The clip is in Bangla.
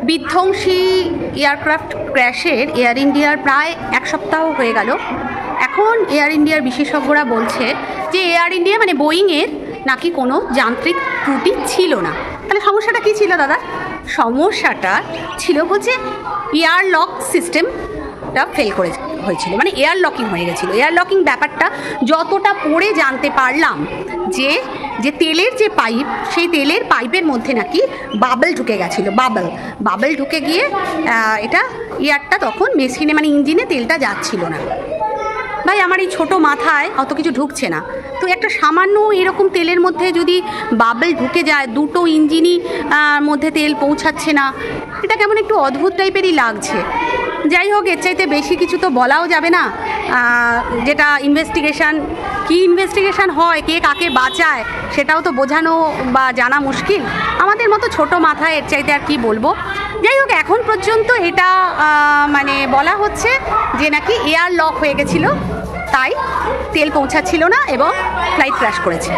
বিধ্বংসী এয়ারক্রাফট ক্র্যাশের এয়ার ইন্ডিয়ার প্রায় এক সপ্তাহ হয়ে গেল। এখন এয়ার ইন্ডিয়ার বিশেষজ্ঞরা বলছে যে এয়ার ইন্ডিয়া মানে বোয়িংয়ের নাকি কোনো যান্ত্রিক ত্রুটি ছিল না। তাহলে সমস্যাটা কী ছিল দাদা? সমস্যাটা ছিল হচ্ছে এয়ার লক সিস্টেমটা ফেল করে হয়েছিল, মানে এয়ার লকিং হয়ে গেছিলো। এয়ার লকিং ব্যাপারটা যতটা পড়ে জানতে পারলাম যে যে তেলের যে পাইপ, সেই তেলের পাইপের মধ্যে নাকি বাবল ঢুকে গেছিলো। বাবল ঢুকে গিয়ে এটা এয়ারটা তখন মেশিনে মানে ইঞ্জিনে তেলটা যাচ্ছিল না। ভাই আমার এই ছোটো মাথায় অত কিছু ঢুকছে না। তো একটা সামান্য এরকম তেলের মধ্যে যদি বাবল ঢুকে যায়, দুটো ইঞ্জিনই মধ্যে তেল পৌঁছাচ্ছে না, এটা কেমন একটু অদ্ভুত টাইপেরই লাগছে। যাই হোক, এর চাইতে বেশি কিছু তো বলাও যাবে না। যেটা ইনভেস্টিগেশন হয়, কে কাকে বাঁচায় সেটাও তো বোঝানো বা জানা মুশকিল। আমাদের মতো ছোট মাথায় এর চাইতে আর কি বলবো। যাই হোক, এখন পর্যন্ত এটা মানে বলা হচ্ছে যে নাকি এয়ার লক হয়ে গেছিলো, তাই তেল পৌঁছাচ্ছিল না এবং ফ্লাইট ক্র্যাশ করেছে।